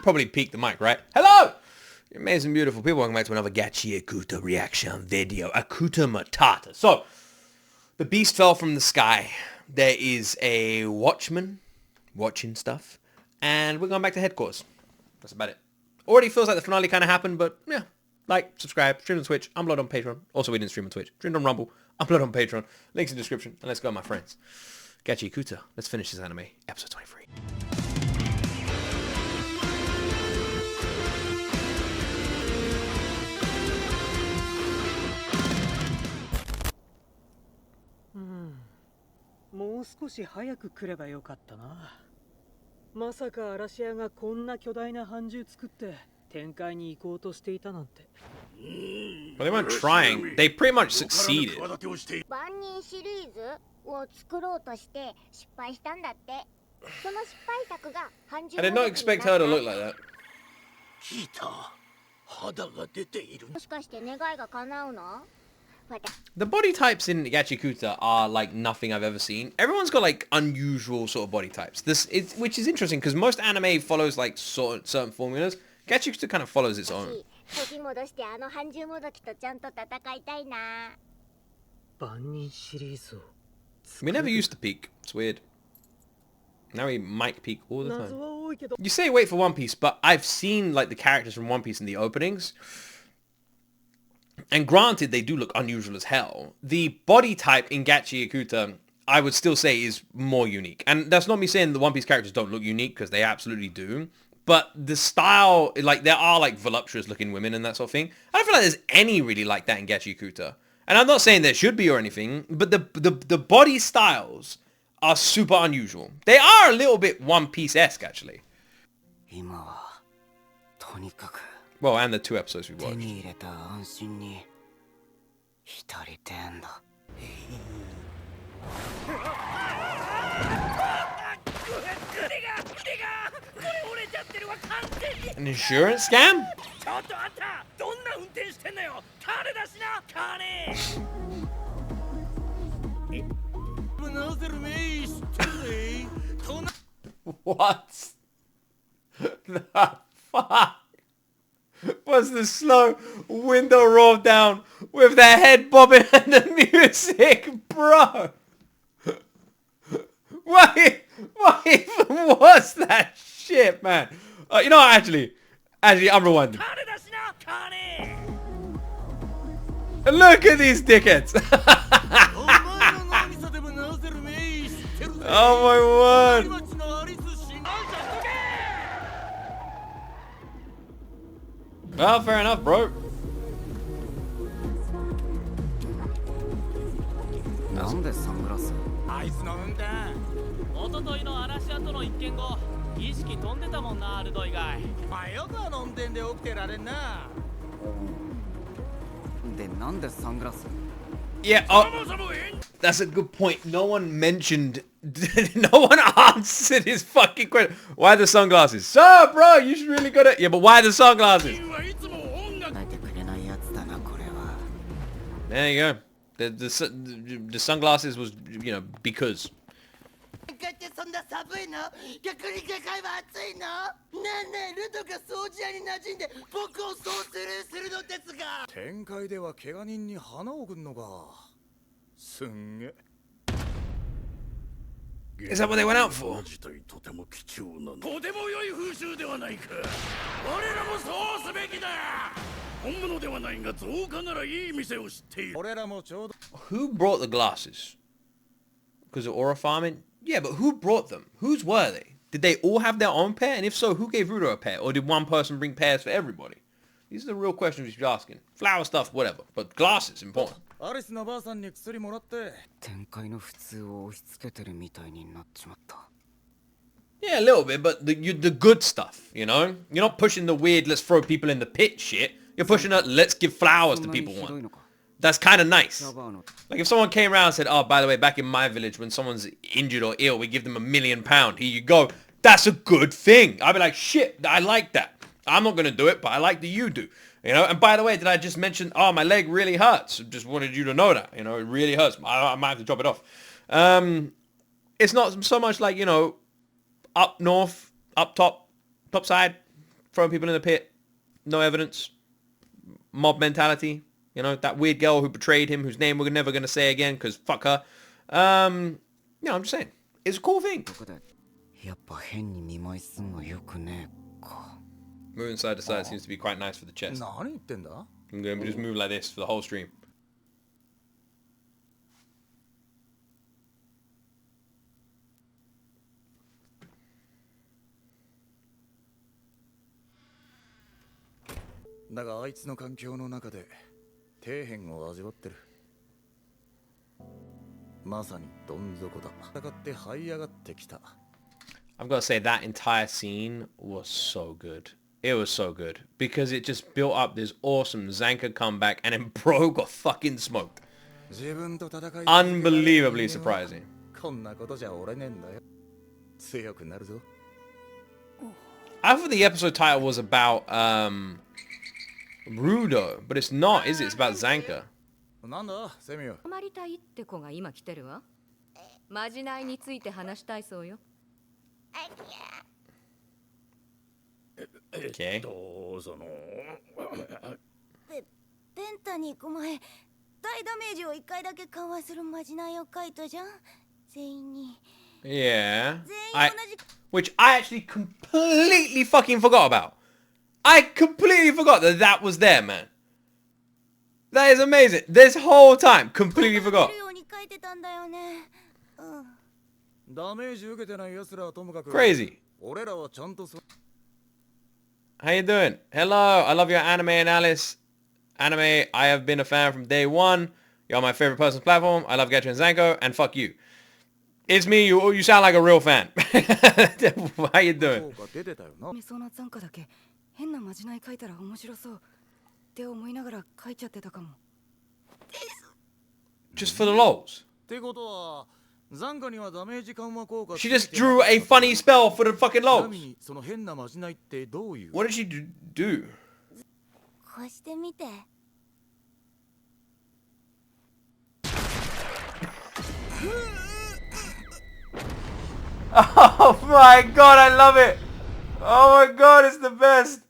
probably peaked the mic, right? Hello! You amazing, beautiful people. Welcome back to another Gachiakuta reaction video. Akuta Matata. So, the beast fell from the sky. There is a watchman watching stuff. And we're going back to headquarters. That's about it. Already feels like the finale kind of happened, but yeah. Like, subscribe, stream on Twitch, upload on Patreon. Also, we didn't stream on Twitch. Streamed on Rumble, upload on Patreon. Links in the description. And let's go, my friends. Gachiakuta. Let's finish this anime. Episode 23.もう少し早く来ればよかったな。まさか嵐屋がこんな巨大な半獣作って展開に行こうとしていたなんて。Well, they weren't trying. They pretty much succeeded. 万人シリーズを作ろうとして失敗したんだって。その失敗作が半獣。I did not expect her to look like that. 聞いた。肌が出ている。もしかして願いが叶うの？The body types in Gachiakuta are like nothing I've ever seen. Everyone's got like unusual sort of body types. Which is interesting because most anime follows like certain formulas. Gachiakuta kind of follows its own. We never used to peak. It's weird. Now we might peak all the time. You say wait for One Piece, but I've seen like the characters from One Piece in the openings. And granted, they do look unusual as hell. The body type in Gachiakuta, I would still say, is more unique. And that's not me saying the One Piece characters don't look unique, because they absolutely do. But the style, like, there are, like, voluptuous-looking women and that sort of thing. I don't feel like there's any really like that in Gachiakuta. And I'm not saying there should be or anything, but the body styles are super unusual. They are a little bit One Piece-esque, actually. Well, and the 2 episodes we watched. An insurance scam? What the fuck? Was the slow window roll down with the head bobbing and the music, bro? What even was that shit, man? You know what, actually, I'm rewinding. Look at these dickheads. Oh my word. Well, fair enough, bro. Yeah, that's a good point. No one mentioned, no one answered his fucking question. Why the sunglasses? Sir, bro, you should really got it. Yeah, but why the sunglasses? There you go. The sunglasses was, you know, because. Is that what they went out for? Who brought the glasses? Because of aura farming? Yeah, but who brought them? Whose were they? Did they all have their own pair? And if so, who gave Rudo a pair? Or did one person bring pairs for everybody? These are the real questions we should be asking. Flower stuff, whatever. But glasses, important. Yeah, a little bit, but the good stuff, you know? You're not pushing the weird, let's throw people in the pit shit. You're pushing that, let's give flowers to people one. That's kind of nice. Like if someone came around and said, oh, by the way, back in my village, when someone's injured or ill, we give them £1 million. Here you go. That's a good thing. I'd be like, shit, I like that. I'm not going to do it, but I like that you do. You know, and by the way, did I just mention, oh, my leg really hurts. Just wanted you to know that, you know, it really hurts. I might have to drop it off. It's not so much like, you know, up north, up top side, throwing people in the pit, no evidence, mob mentality. You know, that weird girl who betrayed him, whose name we're never going to say again because fuck her. I'm just saying. It's a cool thing. Moving side to side seems to be quite nice for the chest. I'm going to just move like this for the whole stream. だがあいつの環境の中で底辺を味わってる。まさにどん底だ。戦って這い上がってきた。I've got to say that entire scene was so good. It was so good because it just built up this awesome Zanka comeback and then bro got fucking smoked. Unbelievably surprising. こんなことじゃ折れねえんだよ。強くなるぞ。I thought the episode title was about Rudo, but it's not, is it? It's about Zanka. なんだ、セミオ。泊まりたいって子が今来てるわ。まじないについて話したいそうよ。Okay. ペンタに行く前、大ダメージを1回だけ緩和するまじないを書いたじゃん。全員に。Yeah. Which I actually completely fucking forgot about. I completely forgot that that was there, man. That is amazing. This whole time, completely forgot. ダメージ受けてない奴らはともかく。Crazy. 俺らはちゃんと。 How you doing? Hello, I love your anime analysis. Anime, I have been a fan from day one. You're my favorite person's platform. I love Gachi and Zanko, and fuck you. It's me, you sound like a real fan. How you doing? Just for the lols. She just drew a funny spell for the fucking lols. What did she do? Oh my god, I love it! Oh my god, it's the best!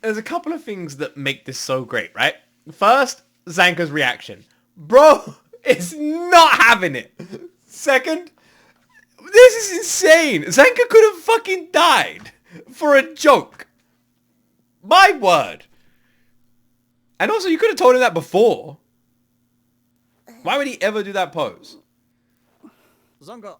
There's a couple of things that make this so great, right? First, Zanka's reaction. Bro is not having it. Second, this is insane. Zanka could have fucking died for a joke. My word. And also, you could have told him that before. Why would he ever do that pose? Zanka,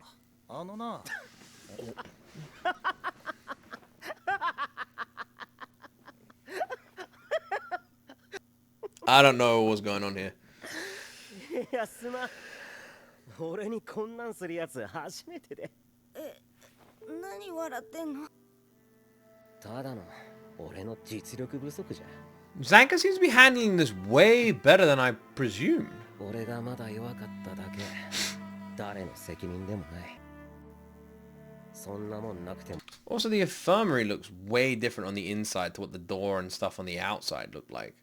I don't know what's going on here. いや、すまん。俺にこんなんするやつ初めてで。何笑ってんの？ただの俺の実力不足じゃ。Zanka seems to be handling this way better than I presumed. 俺がまだ弱かっただけ。誰の責任でもない。そんなもんなくても。Also, the infirmary looks way different on the inside to what the door and stuff on the outside look like.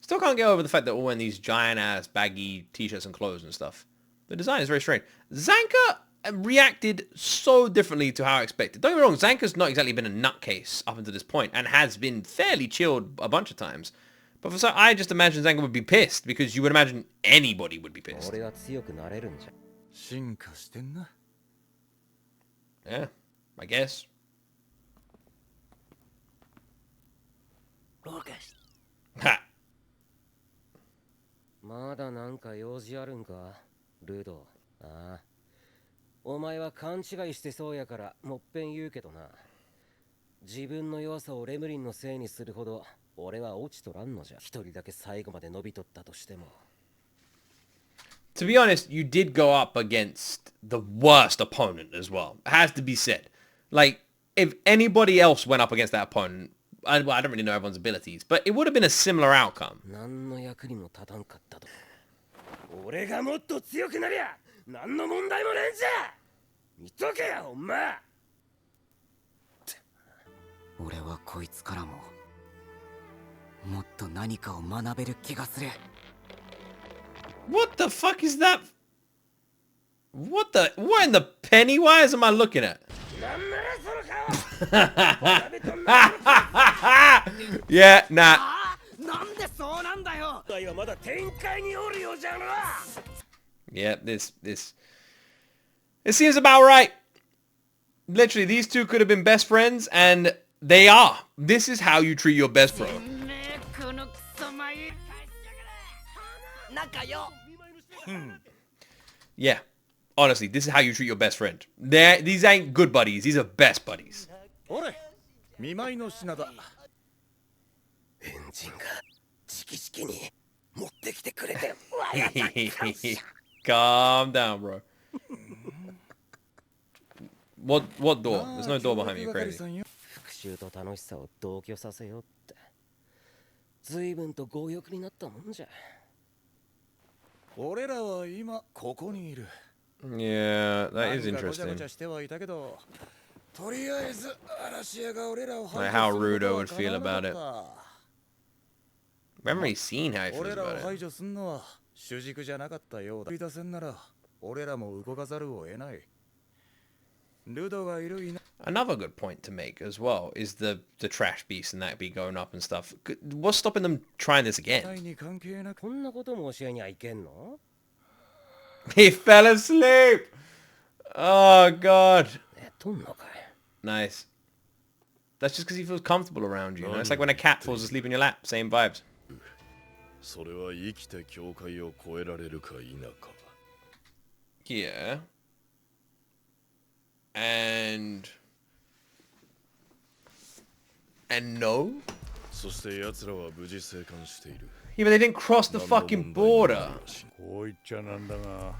Still can't get over the fact that we're wearing these giant-ass baggy t-shirts and clothes and stuff. The design is very strange. Zanka reacted so differently to how I expected. Don't get me wrong, Zanka's not exactly been a nutcase up until this point and has been fairly chilled a bunch of times. But for some, I just imagine Zanka would be pissed because you would imagine anybody would be pissed. Yeah, I guess. Ha! まだなんか用事あるんか、ルド。ああ。お前は勘違いしてそうやからもっぺん言うけどな。自分の弱さをレムリンのせいにするほど俺は落ちとらんのじゃ。一人だけ最後まで伸びとったとしても。To be honest, you did go up against the worst opponent as well. It has to be said. Like, if anybody else went up against that opponent, I don't really know everyone's abilities, but it would have been a similar outcome. 何の役にも立たんかったと。俺がもっと強くなりゃ何の問題もねえんじゃ。見とけや、お前。俺はこいつからももっと何かを学べる気がする。What the fuck is that? What in the Pennywise am I looking at? Yeah, nah. なんでそうなんだよ。はまだ展開におるようじゃな。Yeah, this. It seems about right. Literally, these two could have been best friends, and they are. This is how you treat your best bro. このクソマユ。仲よ。 Yeah. Honestly, this is how you treat your best friend. These ain't good buddies. These are best buddies. おれ見舞いの品だ。エンジンが直々に持ってきてくれて我が感謝。 Calm down, bro. What door? There's no door behind me. You're crazy. 復讐と楽しさを同居させようって随分と強欲になったもんじゃ。俺らは今ここにいる。 Yeah, that is なんかごちゃご interesting. ちゃしてはいたけど、とりあえず嵐屋が俺らを Like how Rudo would feel about it. We haven't really seen how he feels 俺らを about 排 it. 除すんのは主軸じゃなかったようだ。出せんなら俺らも動かざるを得ない。ルドがいるいな。 Another good point to make as well is the trash beast and that be going up and stuff. What's stopping them trying this again? に関係なく。こんなことも教えにはいけんの？ He fell asleep. Oh god. とんのかい。 Nice. That's just because he feels comfortable around you. You know? It's like when a cat falls asleep in your lap. Same vibes. それは生きて境界を越えられるか否か。 Yeah. And no? そして奴らは無事生還している。 Yeah, but they didn't cross the fucking border. こう言っちゃなんだが、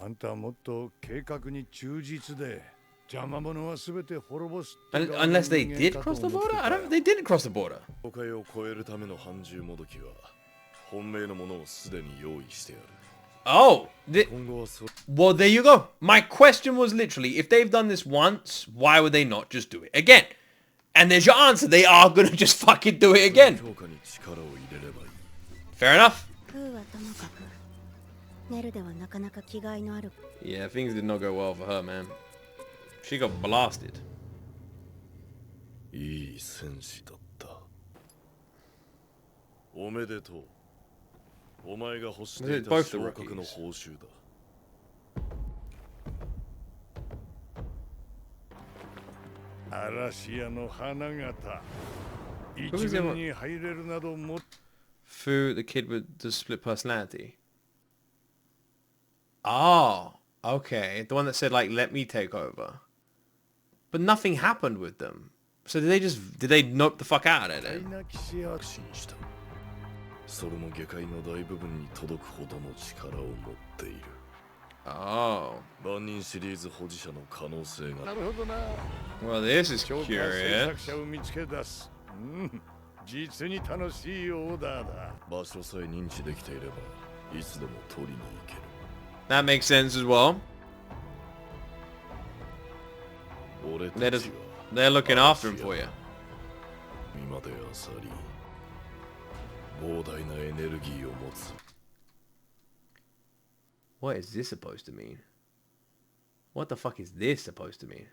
あんたはもっと計画に忠実で、邪魔者はすべて滅ぼす。Unless they did cross the border? They didn't cross the border. 境界を越えるための半獣もどきは本命のものをすでに用意してある。 Oh, 今後はそ well, there you go. My question was literally, if they've done this once, why would they not just do it again? And there's your answer. They are gonna just fucking do it again. 強化に力を入れればいい。 Fair enough. プーはともかくネルではなかなか気概のある。 Yeah, things did not go well for her, man. She got blasted. いい戦士だった。おめでとう。お前が欲していた昇格の報酬だ。嵐屋の花形。一軍に入れるなども。 Fu, the kid with the split personality. Oh, okay. The one that said, like, let me take over. But nothing happened with them. So did they nope the fuck out of it then? それも下界の大部分に届くほどの力を持っている。 Oh. 万人シリーズ保持者の可能性が。なるほどな。 Well, this is 強化制 curious. 作者を見つけ出す。実に楽しいオーダーだ。場所さえ認知できていれば、いつでも取りに行ける。 That makes sense as well. 俺た They're ち just, は they're looking after him for you. 身まであさり、膨大なエネルギーを持つ。 What is this supposed to mean? What the fuck is this supposed to mean?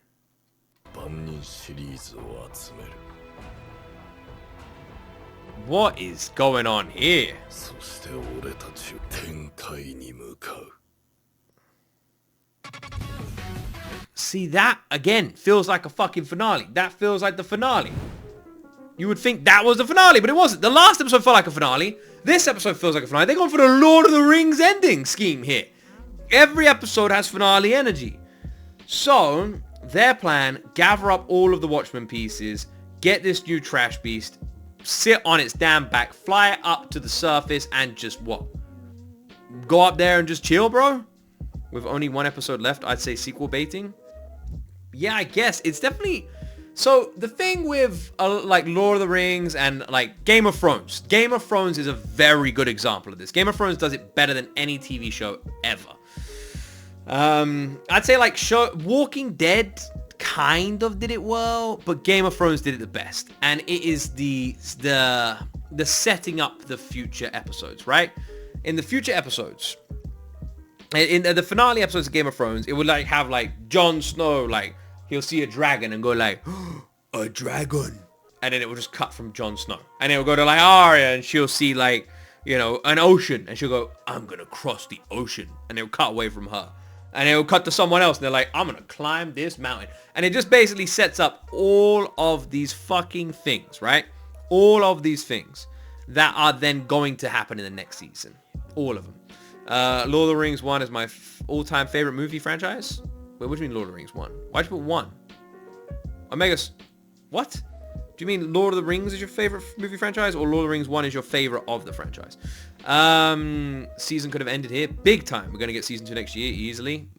万人シリーズを集める。 What is going on here? そして俺たちは天界に向かう。 See, that, again, feels like a fucking finale. That feels like the finale. You would think that was the finale, but it wasn't. The last episode felt like a finale. This episode feels like a finale. They're going for the Lord of the Rings ending scheme here. Every episode has finale energy. So, their plan, gather up all of the Watchmen pieces, get this new trash beast, sit on its damn back, fly it up to the surface, and just what? Go up there and just chill, bro? With only one episode left, I'd say sequel baiting. Yeah, I guess. It's definitely... So, the thing with, like, Lord of the Rings and, like, Game of Thrones. Game of Thrones is a very good example of this. Game of Thrones does it better than any TV show ever. I'd say, like, Walking Dead kind of did it well, but Game of Thrones did it the best. And it is the setting up the future episodes, right? In the future episodes, in the finale episodes of Game of Thrones, it would like have like Jon Snow, like he'll see a dragon and go like, a dragon, and then it will just cut from Jon Snow, and it will go to like Arya, and she'll see like, you know, an ocean, and she'll go, I'm gonna cross the ocean, and it'll cut away from her, and it'll cut to someone else, and they're like, I'm gonna climb this mountain, and it just basically sets up all of these fucking things, right? All of these things that are then going to happen in the next season, all of them. Lord of the Rings 1 is my all-time favorite movie franchise. Wait, what do you mean Lord of the Rings 1? Why'd you put 1? Omega's... What? Do you mean Lord of the Rings is your favorite movie franchise, or Lord of the Rings 1 is your favorite of the franchise? Season could have ended here. Big time. We're going to get season 2 next year, easily.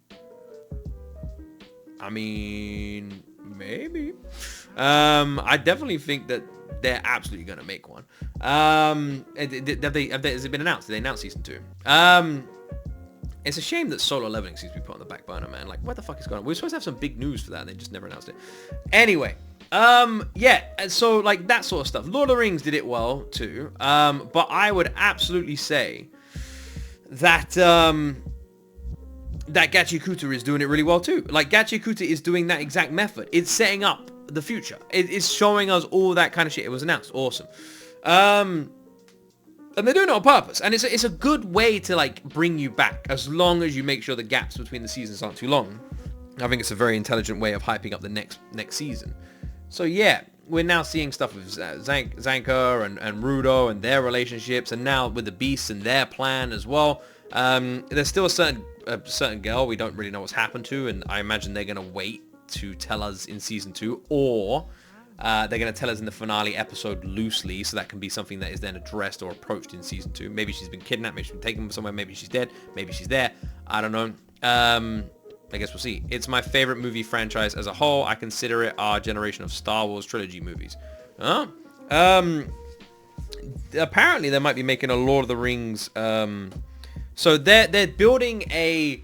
I mean, maybe. I definitely think that they're absolutely going to make one. Has it been announced? Did they announce season 2? It's a shame that Solo Leveling seems to be put on the back burner, man. Like, what the fuck is going on? We were supposed to have some big news for that, and they just never announced it. Anyway, yeah, so, like, that sort of stuff. Lord of the Rings did it well, too. But I would absolutely say that, that Gachiakuta is doing it really well, too. Like, Gachiakuta is doing that exact method. It's setting up the future. It's showing us all that kind of shit. It was announced. Awesome. And they're doing it on purpose, and it's a good way to like bring you back, as long as you make sure the gaps between the seasons aren't too long. I think it's a very intelligent way of hyping up the next season. So yeah, we're now seeing stuff with Zanka and Rudo and their relationships, and now with the Beasts and their plan as well. There's still a certain girl we don't really know what's happened to, and I imagine they're gonna wait to tell us in season 2, or they're going to tell us in the finale episode loosely, so that can be something that is then addressed or approached in season 2. Maybe she's been kidnapped, maybe she's been taken somewhere, maybe she's dead, maybe she's there. I don't know. I guess we'll see. It's my favorite movie franchise as a whole. I consider it our generation of Star Wars trilogy movies. Huh? Apparently they might be making a Lord of the Rings. So they're building a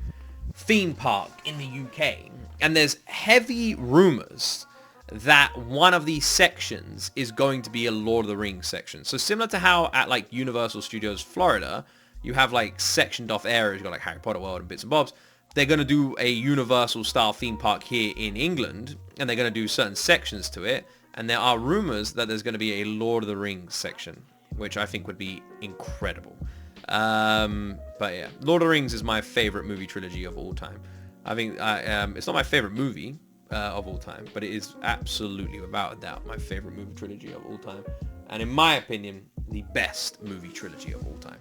theme park in the UK, and there's heavy rumors that one of these sections is going to be a Lord of the Rings section. So similar to how at like Universal Studios Florida, you have like sectioned off areas, you've got like Harry Potter World and bits and bobs. They're going to do a Universal style theme park here in England, and they're going to do certain sections to it. And there are rumors that there's going to be a Lord of the Rings section, which I think would be incredible. But yeah, Lord of the Rings is my favorite movie trilogy of all time. I think it's not my favorite movie of all time, but it is absolutely, without a doubt, my favorite movie trilogy of all time. And in my opinion, the best movie trilogy of all time.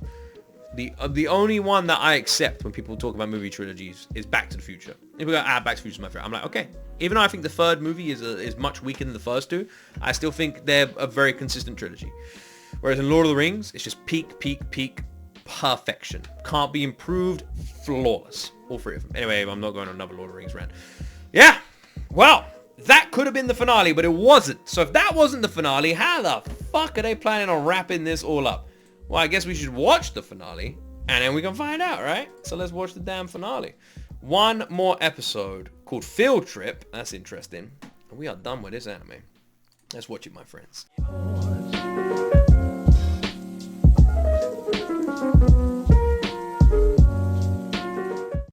The only one that I accept when people talk about movie trilogies is Back to the Future. If we go, Back to the Future is my favorite, I'm like, okay. Even though I think the third movie is much weaker than the first two, I still think they're a very consistent trilogy. Whereas in Lord of the Rings, it's just peak perfection. Can't be improved, flawless. All three of them. Anyway, I'm not going on another Lord of the Rings rant. Yeah, well, that could have been the finale, but it wasn't. So if that wasn't the finale, how the fuck are they planning on wrapping this all up? Well, I guess we should watch the finale, and then we can find out, right? So let's watch the damn finale. One more episode called Field Trip. That's interesting. And we are done with this anime. Let's watch it, my friends.